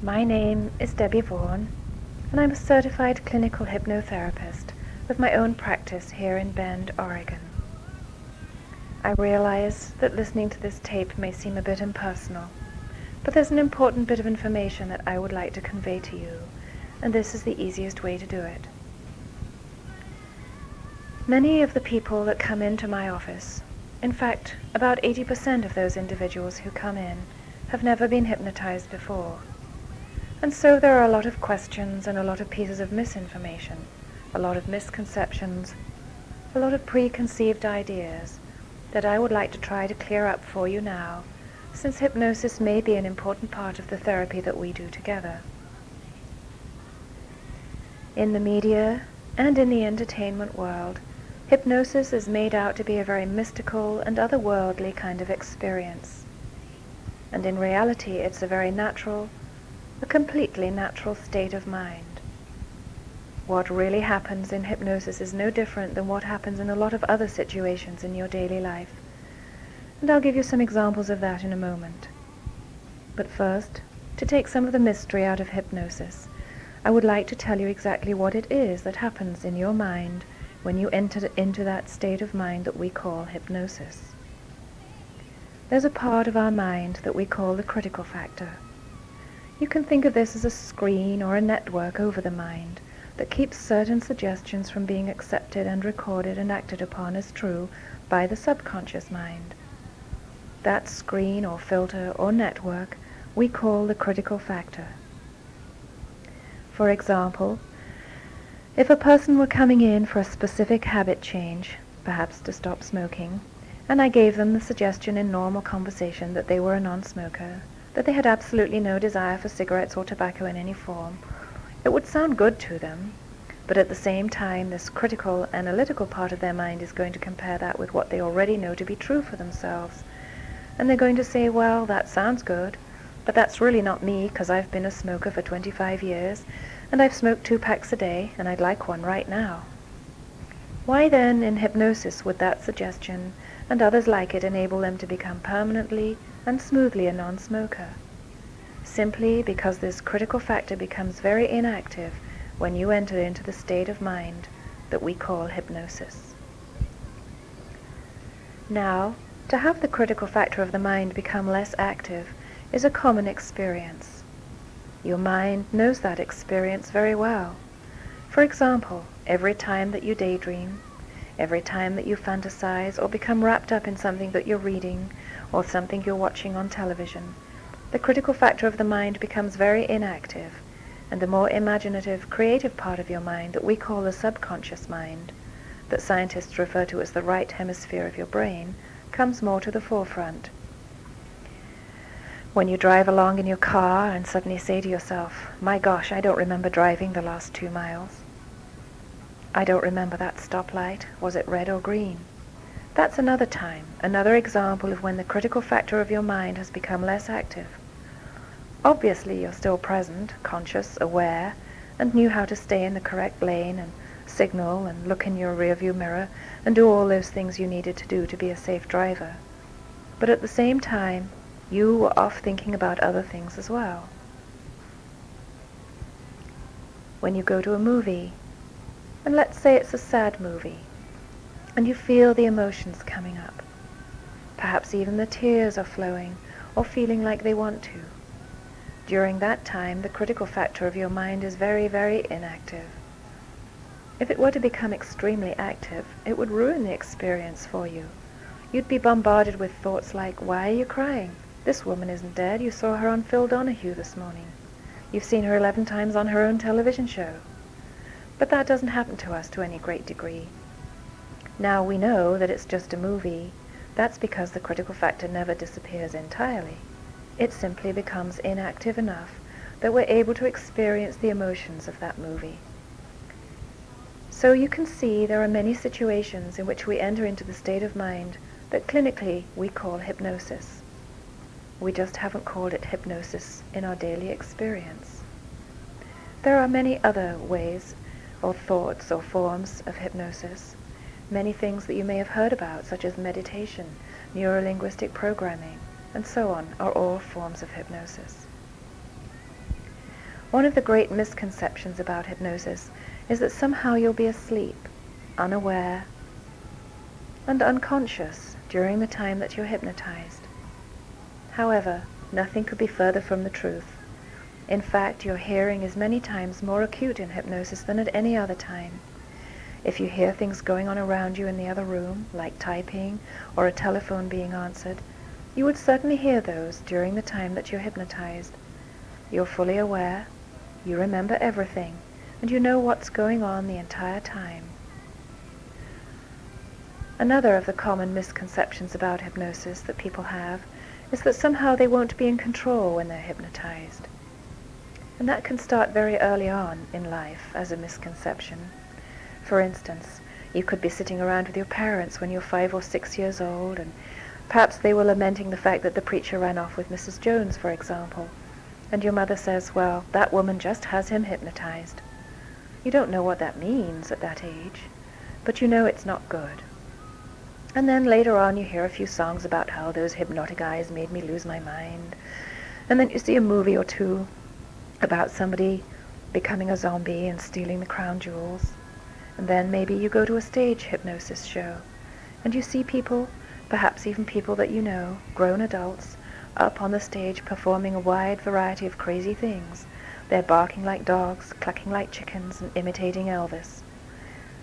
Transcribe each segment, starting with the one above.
My name is Debbie Vaughan, and I'm a certified clinical hypnotherapist with my own practice here in Bend, Oregon. I realize that listening to this tape may seem a bit impersonal, but there's an important bit of information that I would like to convey to you, and this is the easiest way to do it. Many of the people that come into my office, in fact, about 80% of those individuals who come in, have never been hypnotized before. And so there are a lot of questions and a lot of pieces of misinformation, a lot of misconceptions, a lot of preconceived ideas that I would like to try to clear up for you now, since hypnosis may be an important part of the therapy that we do together. In the media and in the entertainment world, hypnosis is made out to be a very mystical and otherworldly kind of experience. And in reality, it's a very natural, a completely natural state of mind. What really happens in hypnosis is no different than what happens in a lot of other situations in your daily life. And I'll give you some examples of that in a moment. But first, to take some of the mystery out of hypnosis, I would like to tell you exactly what it is that happens in your mind when you enter into that state of mind that we call hypnosis. There's a part of our mind that we call the critical factor. You can think of this as a screen or a network over the mind that keeps certain suggestions from being accepted and recorded and acted upon as true by the subconscious mind. That screen or filter or network we call the critical factor. For example, if a person were coming in for a specific habit change, perhaps to stop smoking, and I gave them the suggestion in normal conversation that they were a non-smoker, that they had absolutely no desire for cigarettes or tobacco in any form, it would sound good to them, but at the same time this critical, analytical part of their mind is going to compare that with what they already know to be true for themselves. And they're going to say, well, that sounds good, but that's really not me, because I've been a smoker for 25 years, and I've smoked 2 packs a day, and I'd like one right now. Why then, in hypnosis, would that suggestion and others like it enable them to become permanently and smoothly a non-smoker? Simply because this critical factor becomes very inactive when you enter into the state of mind that we call hypnosis. Now, to have the critical factor of the mind become less active is a common experience. Your mind knows that experience very well. For example, every time that you daydream, every time that you fantasize or become wrapped up in something that you're reading or something you're watching on television, the critical factor of the mind becomes very inactive, and the more imaginative, creative part of your mind that we call the subconscious mind, that scientists refer to as the right hemisphere of your brain, comes more to the forefront. When you drive along in your car and suddenly say to yourself, my gosh, I don't remember driving the last 2 miles. I don't remember that stoplight. Was it red or green? That's another time, another example of when the critical factor of your mind has become less active. Obviously, you're still present, conscious, aware, and knew how to stay in the correct lane and signal and look in your rearview mirror and do all those things you needed to do to be a safe driver. But at the same time, you were off thinking about other things as well. When you go to a movie, and let's say it's a sad movie, and you feel the emotions coming up, perhaps even the tears are flowing or feeling like they want to. During that time, the critical factor of your mind is very, very inactive. If it were to become extremely active, it would ruin the experience for you. You'd be bombarded with thoughts like, why are you crying? This woman isn't dead. You saw her on Phil Donahue this morning. You've seen her 11 times on her own television show. But that doesn't happen to us to any great degree. Now we know that it's just a movie. That's because the critical factor never disappears entirely. It simply becomes inactive enough that we're able to experience the emotions of that movie. So you can see there are many situations in which we enter into the state of mind that clinically we call hypnosis. We just haven't called it hypnosis in our daily experience. There are many other ways or thoughts or forms of hypnosis, many things that you may have heard about, such as meditation, neuro-linguistic programming, and so on, are all forms of hypnosis. One of the great misconceptions about hypnosis is that somehow you'll be asleep, unaware, and unconscious during the time that you're hypnotized. However, nothing could be further from the truth. In fact, your hearing is many times more acute in hypnosis than at any other time. If you hear things going on around you in the other room, like typing or a telephone being answered, you would certainly hear those during the time that you're hypnotized. You're fully aware, you remember everything, and you know what's going on the entire time. Another of the common misconceptions about hypnosis that people have is that somehow they won't be in control when they're hypnotized. And that can start very early on in life as a misconception. For instance, you could be sitting around with your parents when you're 5 or 6 years old, and perhaps they were lamenting the fact that the preacher ran off with Mrs. Jones, for example, and your mother says, "Well, that woman just has him hypnotized." You don't know what that means at that age, but you know it's not good. And then later on you hear a few songs about how those hypnotic eyes made me lose my mind, and then you see a movie or two about somebody becoming a zombie and stealing the crown jewels. And then maybe you go to a stage hypnosis show, and you see people, perhaps even people that you know, grown adults, up on the stage performing a wide variety of crazy things. They're barking like dogs, clucking like chickens, and imitating Elvis.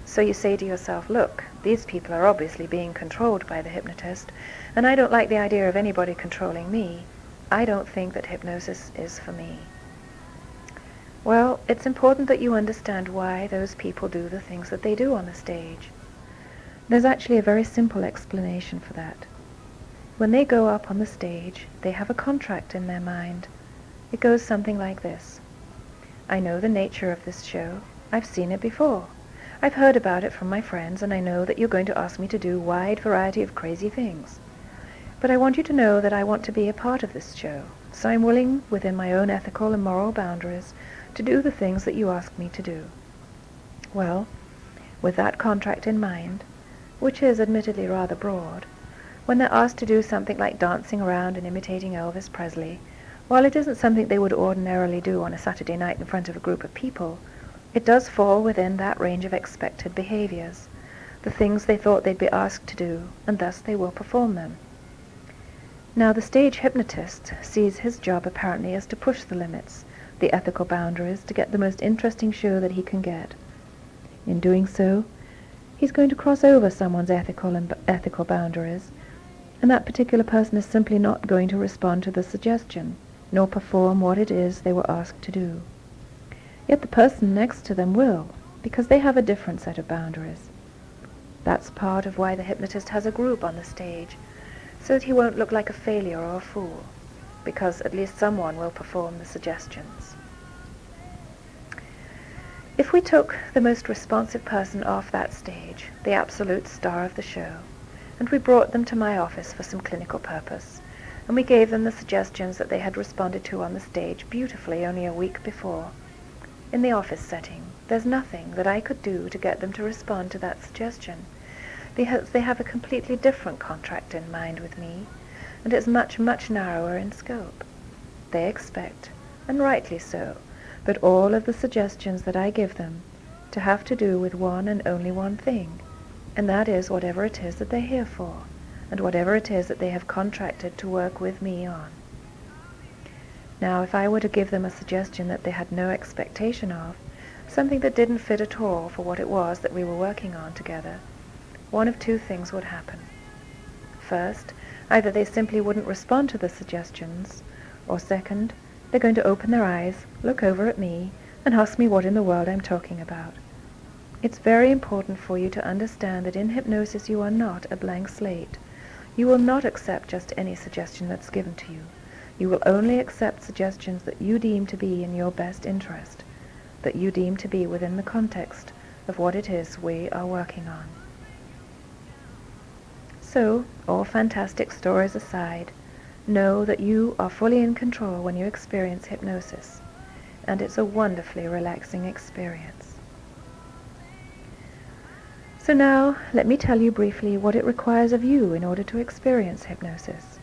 So you say to yourself, look, these people are obviously being controlled by the hypnotist, and I don't like the idea of anybody controlling me. I don't think that hypnosis is for me. Well, it's important that you understand why those people do the things that they do on the stage. There's actually a very simple explanation for that. When they go up on the stage, they have a contract in their mind. It goes something like this. I know the nature of this show. I've seen it before. I've heard about it from my friends, and I know that you're going to ask me to do a wide variety of crazy things. But I want you to know that I want to be a part of this show, so I'm willing, within my own ethical and moral boundaries, to do the things that you ask me to do. Well, with that contract in mind, which is admittedly rather broad, when they're asked to do something like dancing around and imitating Elvis Presley, while it isn't something they would ordinarily do on a Saturday night in front of a group of people, it does fall within that range of expected behaviors, the things they thought they'd be asked to do, and thus they will perform them. Now, the stage hypnotist sees his job apparently as to push the limits, the ethical boundaries, to get the most interesting show that he can get. In doing so, he's going to cross over someone's ethical boundaries, and that particular person is simply not going to respond to the suggestion, nor perform what it is they were asked to do. Yet the person next to them will, because they have a different set of boundaries. That's part of why the hypnotist has a group on the stage, so that he won't look like a failure or a fool, because at least someone will perform the suggestions. If we took the most responsive person off that stage, the absolute star of the show, and we brought them to my office for some clinical purpose, and we gave them the suggestions that they had responded to on the stage beautifully only a week before, in the office setting, there's nothing that I could do to get them to respond to that suggestion, because they have a completely different contract in mind with me, and it's much, much narrower in scope. They expect, and rightly so, that all of the suggestions that I give them to have to do with one and only one thing, and that is whatever it is that they're here for, and whatever it is that they have contracted to work with me on. Now, if I were to give them a suggestion that they had no expectation of, something that didn't fit at all for what it was that we were working on together, one of two things would happen. First, either they simply wouldn't respond to the suggestions, or second, they're going to open their eyes, look over at me, and ask me what in the world I'm talking about. It's very important for you to understand that in hypnosis you are not a blank slate. You will not accept just any suggestion that's given to you. You will only accept suggestions that you deem to be in your best interest, that you deem to be within the context of what it is we are working on. So, all fantastic stories aside, know that you are fully in control when you experience hypnosis, and it's a wonderfully relaxing experience. So now, let me tell you briefly what it requires of you in order to experience hypnosis.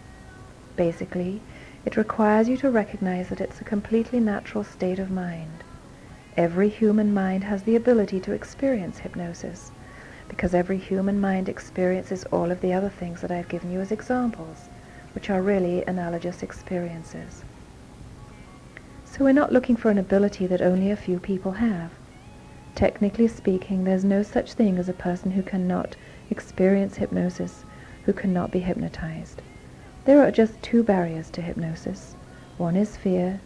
Basically, It requires you to recognize that it's a completely natural state of mind. Every human mind has the ability to experience hypnosis, because every human mind experiences all of the other things that I've given you as examples, which are really analogous experiences. So we're not looking for an ability that only a few people have. Technically speaking, there's no such thing as a person who cannot experience hypnosis, who cannot be hypnotized. There are just two barriers to hypnosis. One is fear,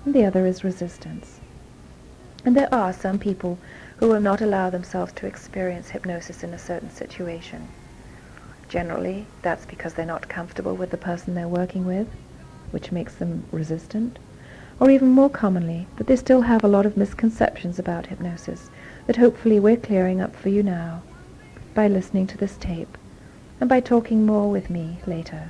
and the other is resistance. And there are some people who will not allow themselves to experience hypnosis in a certain situation. Generally, that's because they're not comfortable with the person they're working with, which makes them resistant. Or even more commonly, that they still have a lot of misconceptions about hypnosis that hopefully we're clearing up for you now by listening to this tape and by talking more with me later.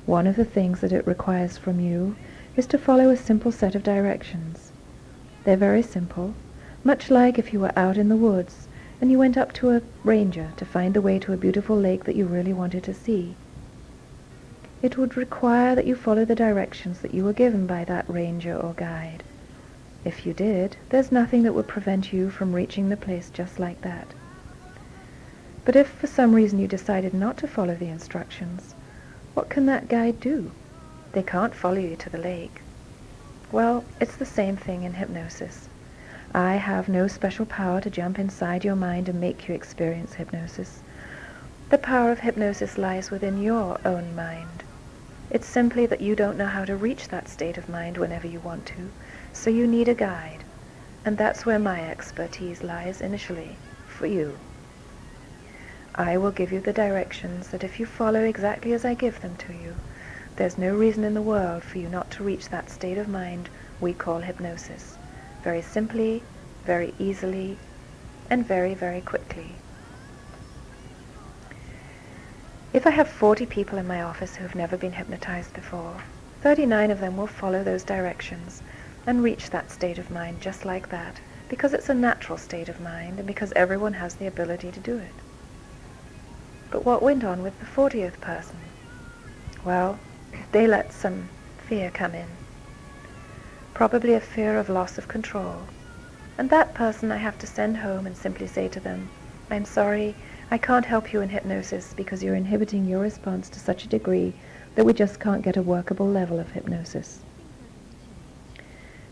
One of the things that it requires from you is to follow a simple set of directions. They're very simple, much like if you were out in the woods and you went up to a ranger to find the way to a beautiful lake that you really wanted to see. It would require that you follow the directions that you were given by that ranger or guide. If you did, there's nothing that would prevent you from reaching the place just like that. But if for some reason you decided not to follow the instructions, what can that guide do? They can't follow you to the lake. Well, it's the same thing in hypnosis. I have no special power to jump inside your mind and make you experience hypnosis. The power of hypnosis lies within your own mind. It's simply that you don't know how to reach that state of mind whenever you want to, so you need a guide. And that's where my expertise lies initially, for you. I will give you the directions that if you follow exactly as I give them to you, there's no reason in the world for you not to reach that state of mind we call hypnosis. Very simply, very easily, and very, very quickly. If I have 40 people in my office who have never been hypnotized before, 39 of them will follow those directions and reach that state of mind just like that, because it's a natural state of mind and because everyone has the ability to do it. But what went on with the 40th person? Well, they let some fear come in. Probably a fear of loss of control. And that person I have to send home and simply say to them, I'm sorry, I can't help you in hypnosis because you're inhibiting your response to such a degree that we just can't get a workable level of hypnosis.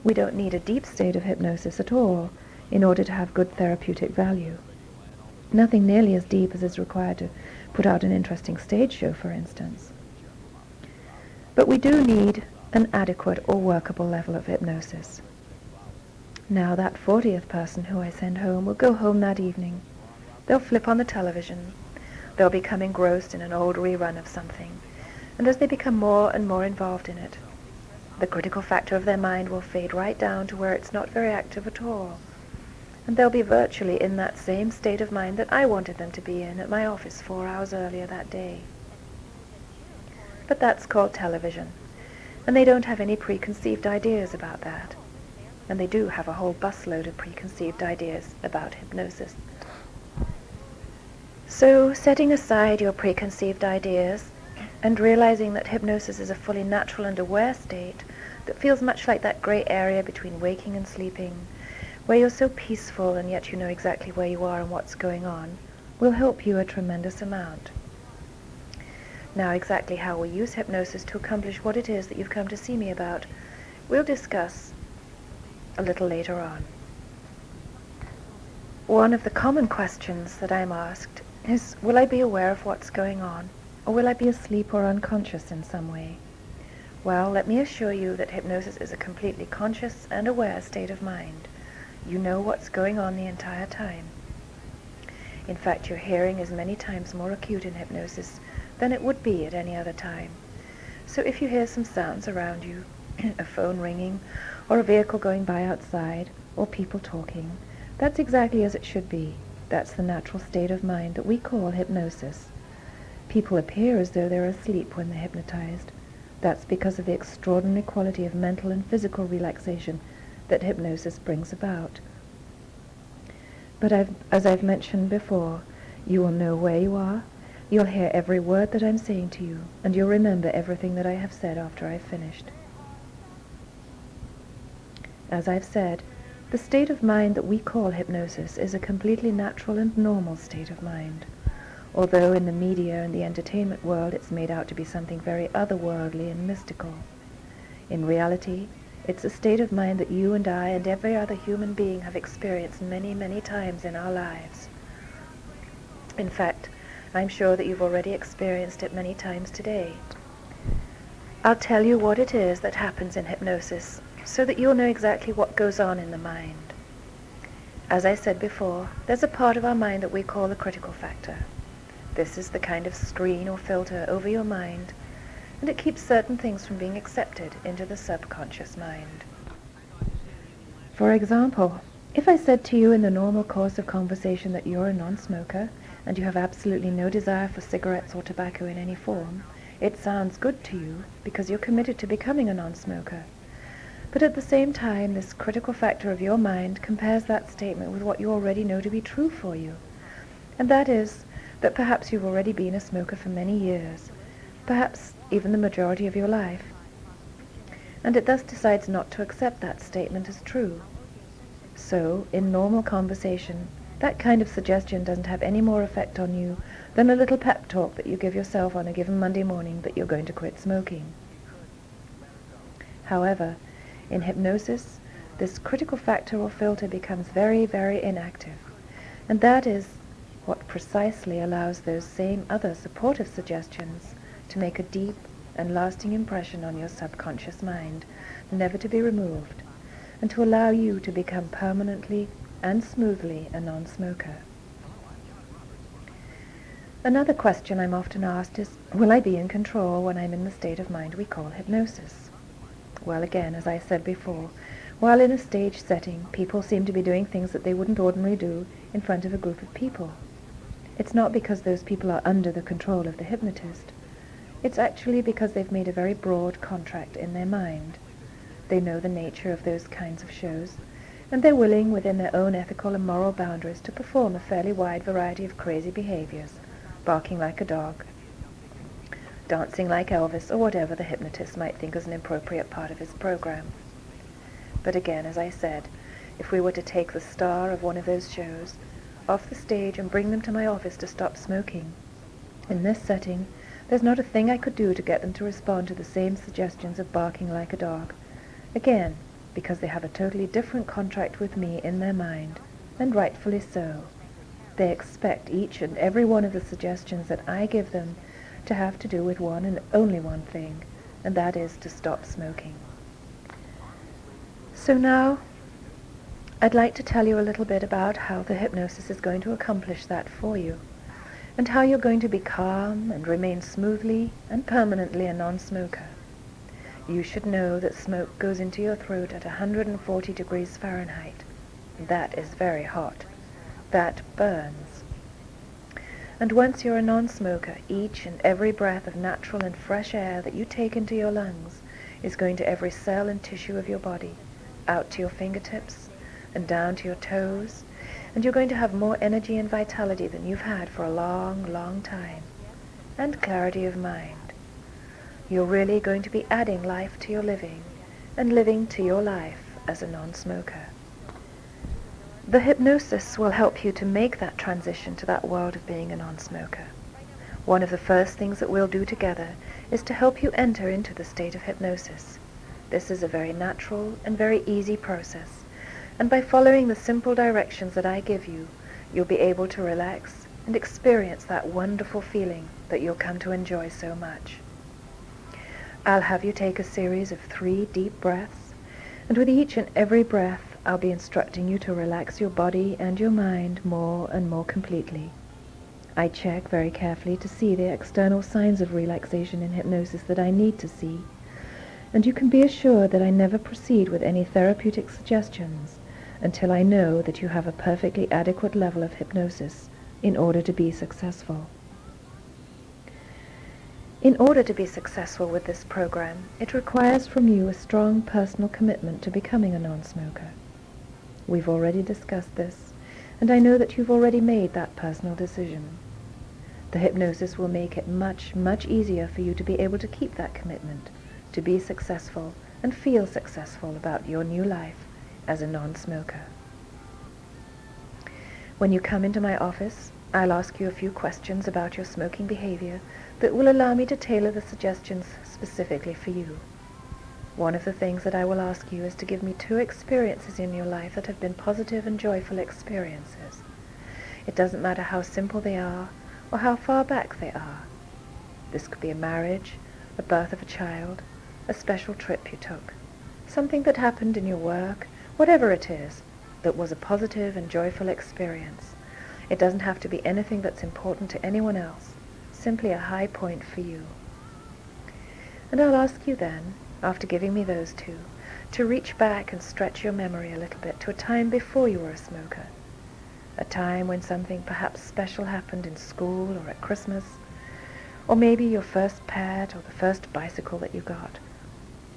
We don't need a deep state of hypnosis at all in order to have good therapeutic value. Nothing nearly as deep as is required to put out an interesting stage show, for instance. But we do need an adequate or workable level of hypnosis. Now that 40th person who I send home will go home that evening. They'll flip on the television. They'll become engrossed in an old rerun of something. And as they become more and more involved in it, the critical factor of their mind will fade right down to where it's not very active at all. And they'll be virtually in that same state of mind that I wanted them to be in at my office 4 hours earlier that day. But that's called television. And they don't have any preconceived ideas about that. And they do have a whole busload of preconceived ideas about hypnosis. So, setting aside your preconceived ideas and realizing that hypnosis is a fully natural and aware state that feels much like that gray area between waking and sleeping, where you're so peaceful and yet you know exactly where you are and what's going on, will help you a tremendous amount. Now, exactly how we use hypnosis to accomplish what it is that you've come to see me about, we'll discuss a little later on. One of the common questions that I'm asked is, will I be aware of what's going on, or will I be asleep or unconscious in some way? Well, let me assure you that hypnosis is a completely conscious and aware state of mind. You know what's going on the entire time. In fact, your hearing is many times more acute in hypnosis than it would be at any other time. So if you hear some sounds around you, a phone ringing, or a vehicle going by outside, or people talking, that's exactly as it should be. That's the natural state of mind that we call hypnosis. People appear as though they're asleep when they're hypnotized. That's because of the extraordinary quality of mental and physical relaxation that hypnosis brings about. But as I've mentioned before, you will know where you are, You'll hear every word that I'm saying to you, and you'll remember everything that I have said after I've finished. As I've said, the state of mind that we call hypnosis is a completely natural and normal state of mind, although in the media and the entertainment world it's made out to be something very otherworldly and mystical. In reality, it's a state of mind that you and I and every other human being have experienced many, many times in our lives. In fact, I'm sure that you've already experienced it many times today. I'll tell you what it is that happens in hypnosis so that you'll know exactly what goes on in the mind. As I said before, there's a part of our mind that we call the critical factor. This is the kind of screen or filter over your mind, and it keeps certain things from being accepted into the subconscious mind. For example, if I said to you in the normal course of conversation that you're a non-smoker and you have absolutely no desire for cigarettes or tobacco in any form, it sounds good to you because you're committed to becoming a non-smoker. But at the same time, this critical factor of your mind compares that statement with what you already know to be true for you. And that is that perhaps you've already been a smoker for many years, perhaps even the majority of your life. And it thus decides not to accept that statement as true. So, in normal conversation, that kind of suggestion doesn't have any more effect on you than a little pep talk that you give yourself on a given Monday morning that you're going to quit smoking. However, in hypnosis, this critical factor or filter becomes very, very inactive, and that is what precisely allows those same other supportive suggestions to make a deep and lasting impression on your subconscious mind, never to be removed, and to allow you to become permanently and smoothly a non-smoker. Another question I'm often asked is, will I be in control when I'm in the state of mind we call hypnosis? Well, again, as I said before, while in a stage setting, people seem to be doing things that they wouldn't ordinarily do in front of a group of people. It's not because those people are under the control of the hypnotist. It's actually because they've made a very broad contract in their mind. They know the nature of those kinds of shows, and they're willing, within their own ethical and moral boundaries, to perform a fairly wide variety of crazy behaviors, barking like a dog, dancing like Elvis, or whatever the hypnotist might think is an appropriate part of his program. But again, as I said, if we were to take the star of one of those shows off the stage and bring them to my office to stop smoking, in this setting, there's not a thing I could do to get them to respond to the same suggestions of barking like a dog. Again, because they have a totally different contract with me in their mind, and rightfully so. They expect each and every one of the suggestions that I give them to have to do with one and only one thing, and that is to stop smoking. So now, I'd like to tell you a little bit about how the hypnosis is going to accomplish that for you, and how you're going to be calm and remain smoothly and permanently a non-smoker. You should know that smoke goes into your throat at 140 degrees Fahrenheit. That is very hot. That burns. And once you're a non-smoker, each and every breath of natural and fresh air that you take into your lungs is going to every cell and tissue of your body, out to your fingertips and down to your toes, and you're going to have more energy and vitality than you've had for a long, long time, and clarity of mind. You're really going to be adding life to your living, and living to your life as a non-smoker. The hypnosis will help you to make that transition to that world of being a non-smoker. One of the first things that we'll do together is to help you enter into the state of hypnosis. This is a very natural and very easy process, and by following the simple directions that I give you, you'll be able to relax and experience that wonderful feeling that you'll come to enjoy so much. I'll have you take a series of 3 deep breaths, and with each and every breath, I'll be instructing you to relax your body and your mind more and more completely. I check very carefully to see the external signs of relaxation in hypnosis that I need to see, and you can be assured that I never proceed with any therapeutic suggestions until I know that you have a perfectly adequate level of hypnosis in order to be successful. In order to be successful with this program, it requires from you a strong personal commitment to becoming a non-smoker. We've already discussed this, and I know that you've already made that personal decision. The hypnosis will make it much, much easier for you to be able to keep that commitment, to be successful and feel successful about your new life as a non-smoker. When you come into my office, I'll ask you a few questions about your smoking behavior that will allow me to tailor the suggestions specifically for you. One of the things that I will ask you is to give me 2 experiences in your life that have been positive and joyful experiences. It doesn't matter how simple they are or how far back they are. This could be a marriage, a birth of a child, a special trip you took, something that happened in your work, whatever it is, that was a positive and joyful experience. It doesn't have to be anything that's important to anyone else, simply a high point for you. And I'll ask you then, after giving me those 2, to reach back and stretch your memory a little bit to a time before you were a smoker. A time when something perhaps special happened in school or at Christmas, or maybe your first pet or the first bicycle that you got.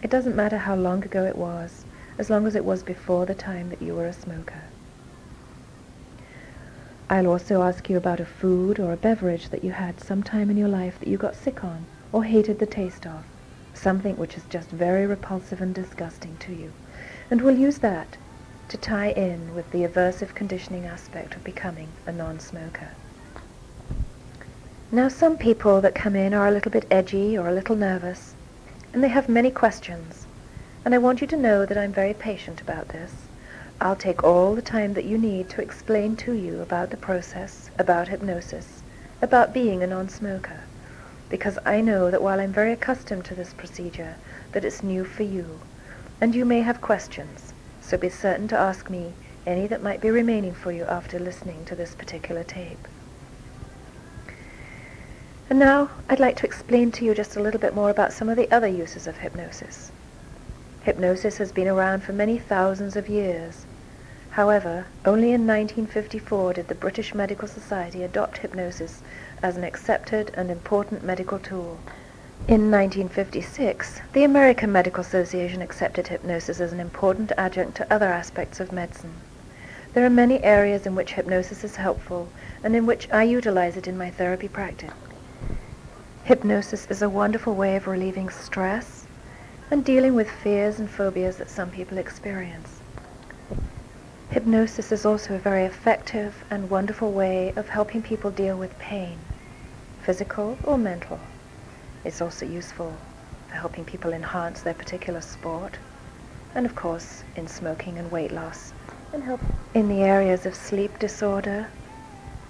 It doesn't matter how long ago it was, as long as it was before the time that you were a smoker. I'll also ask you about a food or a beverage that you had sometime in your life that you got sick on or hated the taste of, something which is just very repulsive and disgusting to you, and we'll use that to tie in with the aversive conditioning aspect of becoming a non-smoker. Now, some people that come in are a little bit edgy or a little nervous, and they have many questions, and I want you to know that I'm very patient about this. I'll take all the time that you need to explain to you about the process, about hypnosis, about being a non-smoker, because I know that while I'm very accustomed to this procedure, that it's new for you, and you may have questions. So be certain to ask me any that might be remaining for you after listening to this particular tape. And now I'd like to explain to you just a little bit more about some of the other uses of hypnosis. Hypnosis has been around for many thousands of years. However, only in 1954 did the British Medical Society adopt hypnosis as an accepted and important medical tool. In 1956, the American Medical Association accepted hypnosis as an important adjunct to other aspects of medicine. There are many areas in which hypnosis is helpful and in which I utilize it in my therapy practice. Hypnosis is a wonderful way of relieving stress and dealing with fears and phobias that some people experience. Hypnosis is also a very effective and wonderful way of helping people deal with pain, physical or mental. It's also useful for helping people enhance their particular sport, and of course in smoking and weight loss, and help in the areas of sleep disorder,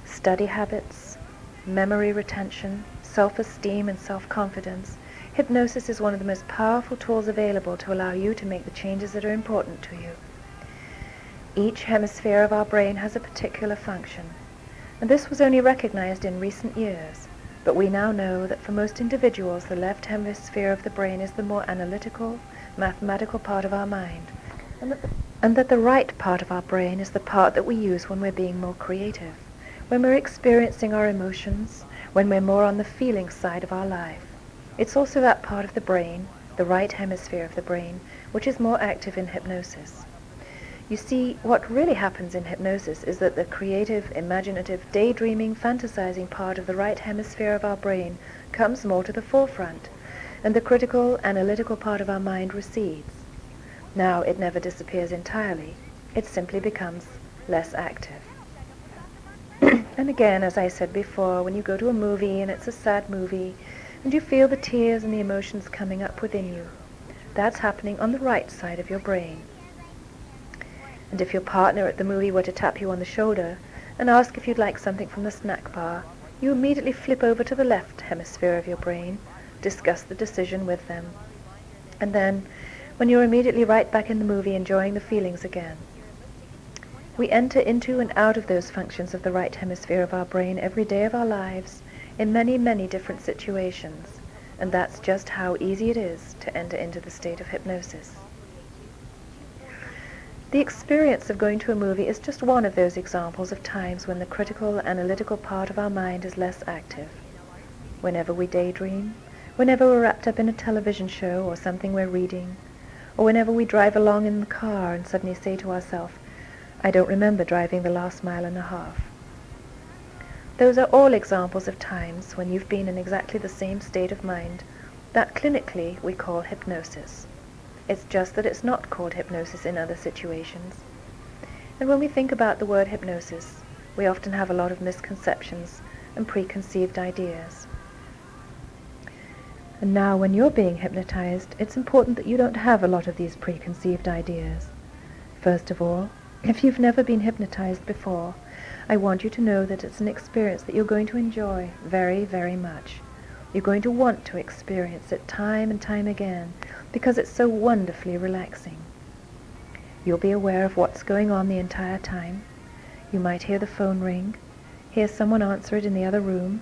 study habits, memory retention, self-esteem and self-confidence. Hypnosis is one of the most powerful tools available to allow you to make the changes that are important to you. Each hemisphere of our brain has a particular function, and this was only recognized in recent years. But we now know that for most individuals, the left hemisphere of the brain is the more analytical, mathematical part of our mind, and that the right part of our brain is the part that we use when we're being more creative, when we're experiencing our emotions, when we're more on the feeling side of our life. It's also that part of the brain, the right hemisphere of the brain, which is more active in hypnosis. You see, what really happens in hypnosis is that the creative, imaginative, daydreaming, fantasizing part of the right hemisphere of our brain comes more to the forefront, and the critical, analytical part of our mind recedes. Now, it never disappears entirely. It simply becomes less active. And again, as I said before, when you go to a movie and it's a sad movie, and you feel the tears and the emotions coming up within you, that's happening on the right side of your brain. And if your partner at the movie were to tap you on the shoulder and ask if you'd like something from the snack bar, you immediately flip over to the left hemisphere of your brain, discuss the decision with them. And then, when you're immediately right back in the movie enjoying the feelings again. We enter into and out of those functions of the right hemisphere of our brain every day of our lives in many, many different situations, and that's just how easy it is to enter into the state of hypnosis. The experience of going to a movie is just one of those examples of times when the critical, analytical part of our mind is less active. Whenever we daydream, whenever we're wrapped up in a television show or something we're reading, or whenever we drive along in the car and suddenly say to ourselves, I don't remember driving the last mile and a half. Those are all examples of times when you've been in exactly the same state of mind that clinically we call hypnosis. It's just that it's not called hypnosis in other situations. And when we think about the word hypnosis, we often have a lot of misconceptions and preconceived ideas. And now when you're being hypnotized, it's important that you don't have a lot of these preconceived ideas. First of all, if you've never been hypnotized before, I want you to know that it's an experience that you're going to enjoy very, very much. You're going to want to experience it time and time again because it's so wonderfully relaxing. You'll be aware of what's going on the entire time. You might hear the phone ring, hear someone answer it in the other room.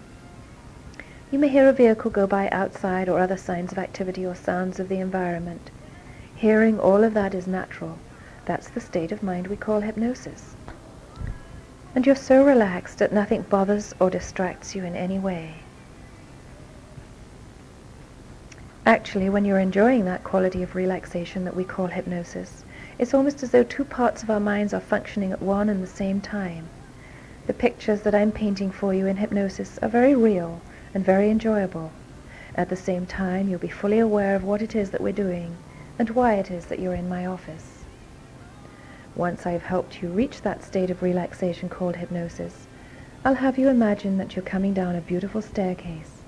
You may hear a vehicle go by outside or other signs of activity or sounds of the environment. Hearing all of that is natural. That's the state of mind we call hypnosis. And you're so relaxed that nothing bothers or distracts you in any way. Actually, when you're enjoying that quality of relaxation that we call hypnosis, it's almost as though two parts of our minds are functioning at one and the same time. The pictures that I'm painting for you in hypnosis are very real and very enjoyable. At the same time, you'll be fully aware of what it is that we're doing and why it is that you're in my office. Once I've helped you reach that state of relaxation called hypnosis, I'll have you imagine that you're coming down a beautiful staircase.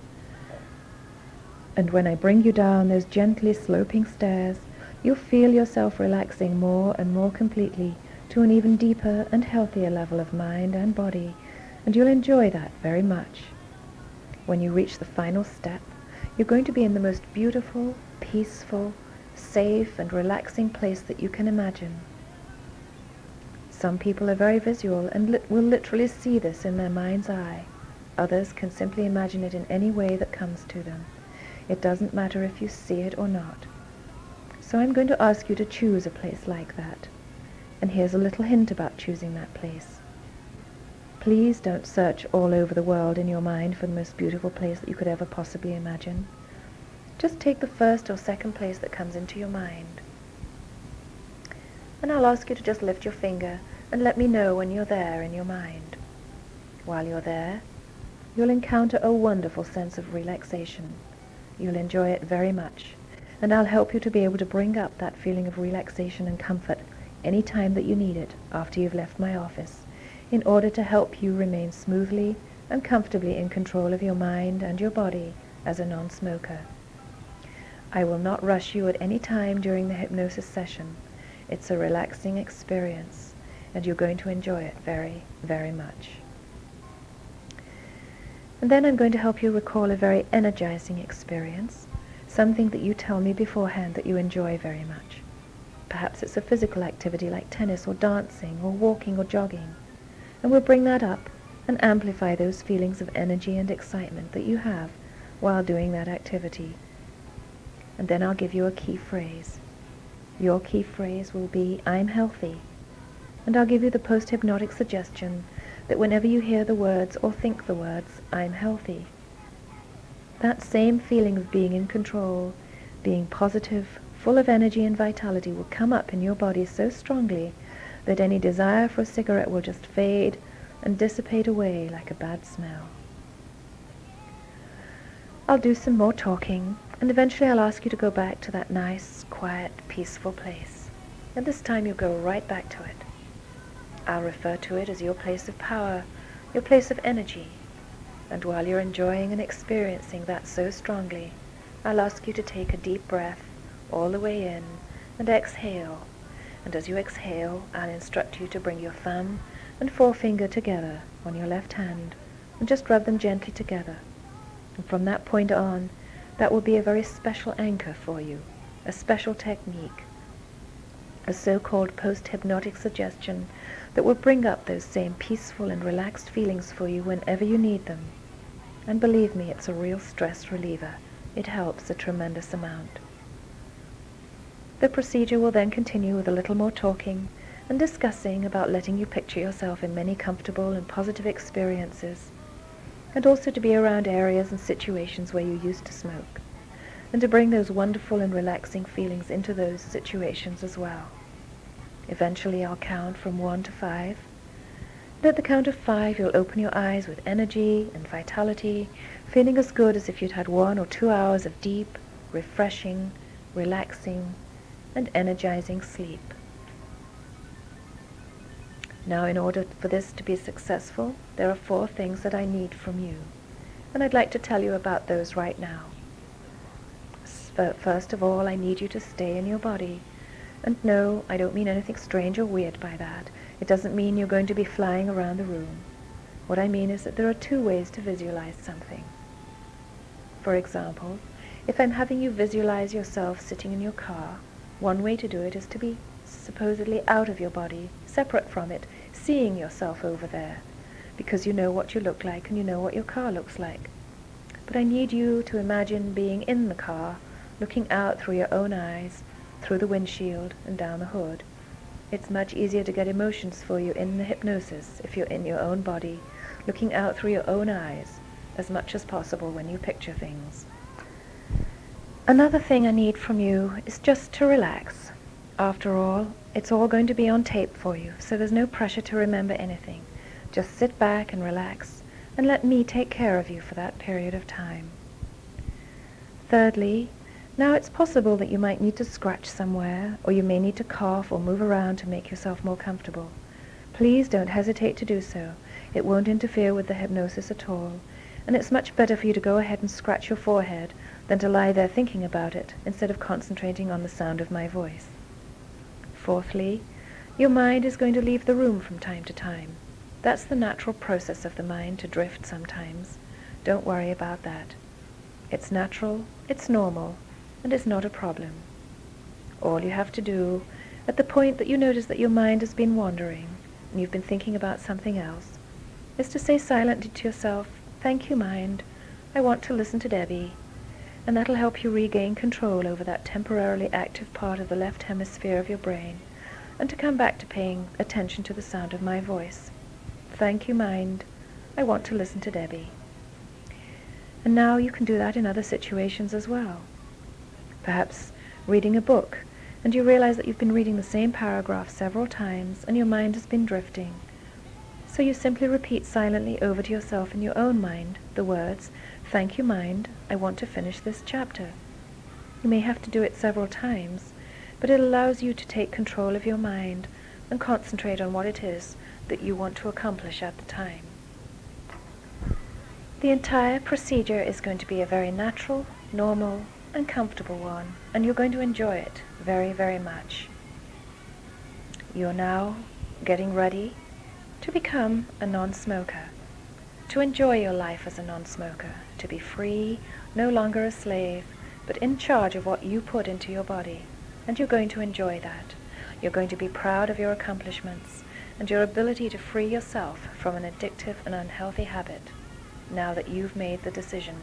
And when I bring you down those gently sloping stairs, you'll feel yourself relaxing more and more completely to an even deeper and healthier level of mind and body, and you'll enjoy that very much. When you reach the final step, you're going to be in the most beautiful, peaceful, safe and relaxing place that you can imagine. Some people are very visual and will literally see this in their mind's eye. Others can simply imagine it in any way that comes to them. It doesn't matter if you see it or not. So I'm going to ask you to choose a place like that. And here's a little hint about choosing that place. Please don't search all over the world in your mind for the most beautiful place that you could ever possibly imagine. Just take the first or second place that comes into your mind. And I'll ask you to just lift your finger and let me know when you're there in your mind. While you're there, you'll encounter a wonderful sense of relaxation. You'll enjoy it very much, and I'll help you to be able to bring up that feeling of relaxation and comfort any time that you need it after you've left my office, in order to help you remain smoothly and comfortably in control of your mind and your body as a non-smoker. I will not rush you at any time during the hypnosis session. It's a relaxing experience, and you're going to enjoy it very, very much. And then I'm going to help you recall a very energizing experience, something that you tell me beforehand that you enjoy very much. Perhaps it's a physical activity like tennis or dancing or walking or jogging, and we'll bring that up and amplify those feelings of energy and excitement that you have while doing that activity. And then I'll give you a key phrase. Your key phrase will be, "I'm healthy." And I'll give you the post-hypnotic suggestion that whenever you hear the words or think the words, "I'm healthy," that same feeling of being in control, being positive, full of energy and vitality will come up in your body so strongly that any desire for a cigarette will just fade and dissipate away like a bad smell. I'll do some more talking, and eventually I'll ask you to go back to that nice, quiet, peaceful place. And this time you'll go right back to it. I'll refer to it as your place of power, your place of energy. And while you're enjoying and experiencing that so strongly, I'll ask you to take a deep breath all the way in and exhale. And as you exhale, I'll instruct you to bring your thumb and forefinger together on your left hand and just rub them gently together. And from that point on, that will be a very special anchor for you, a special technique, a so-called post-hypnotic suggestion that will bring up those same peaceful and relaxed feelings for you whenever you need them. And believe me, it's a real stress reliever. It helps a tremendous amount. The procedure will then continue with a little more talking and discussing about letting you picture yourself in many comfortable and positive experiences, and also to be around areas and situations where you used to smoke, and to bring those wonderful and relaxing feelings into those situations as well. Eventually I'll count from 1 to 5, And at the count of 5, you'll open your eyes with energy and vitality, feeling as good as if you'd had 1 or 2 hours of deep, refreshing, relaxing, and energizing sleep. Now, in order for this to be successful, there are 4 things that I need from you, and I'd like to tell you about those right now. First of all, I need you to stay in your body. And no, I don't mean anything strange or weird by that. It doesn't mean you're going to be flying around the room. What I mean is that there are 2 ways to visualize something. For example, if I'm having you visualize yourself sitting in your car, one way to do it is to be supposedly out of your body, separate from it, seeing yourself over there, because you know what you look like and you know what your car looks like. But I need you to imagine being in the car, looking out through your own eyes, through the windshield and down the hood. It's much easier to get emotions for you in the hypnosis if you're in your own body, looking out through your own eyes as much as possible when you picture things. Another thing I need from you is just to relax. After all, it's all going to be on tape for you, so there's no pressure to remember anything. Just sit back and relax, and let me take care of you for that period of time. Thirdly, now it's possible that you might need to scratch somewhere, or you may need to cough or move around to make yourself more comfortable. Please don't hesitate to do so. It won't interfere with the hypnosis at all, and it's much better for you to go ahead and scratch your forehead than to lie there thinking about it instead of concentrating on the sound of my voice. Fourthly, your mind is going to leave the room from time to time. That's the natural process of the mind to drift sometimes. Don't worry about that. It's natural, it's normal, and it's not a problem. All you have to do, at the point that you notice that your mind has been wandering and you've been thinking about something else, is to say silently to yourself, "Thank you, mind. I want to listen to Debbie." And that'll help you regain control over that temporarily active part of the left hemisphere of your brain, and to come back to paying attention to the sound of my voice. "Thank you, mind. I want to listen to Debbie." And now you can do that in other situations as well. Perhaps reading a book, and you realize that you've been reading the same paragraph several times, and your mind has been drifting. So you simply repeat silently over to yourself in your own mind the words, "Thank you, mind. I want to finish this chapter." You may have to do it several times, but it allows you to take control of your mind and concentrate on what it is that you want to accomplish at the time. The entire procedure is going to be a very natural, normal, and comfortable one, and you're going to enjoy it very, very much. You're now getting ready to become a non-smoker, to enjoy your life as a non-smoker, to be free, no longer a slave, but in charge of what you put into your body, and you're going to enjoy that. You're going to be proud of your accomplishments and your ability to free yourself from an addictive and unhealthy habit, now that you've made the decision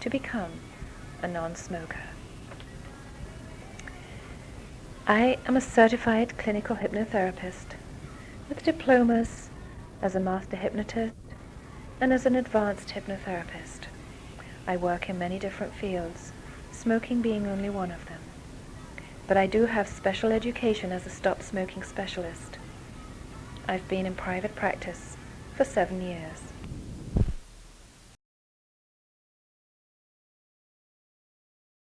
to become a non-smoker. I am a certified clinical hypnotherapist with diplomas as a master hypnotist and as an advanced hypnotherapist. I work in many different fields, smoking being only one of them. But I do have special education as a stop-smoking specialist. I've been in private practice for 7 years.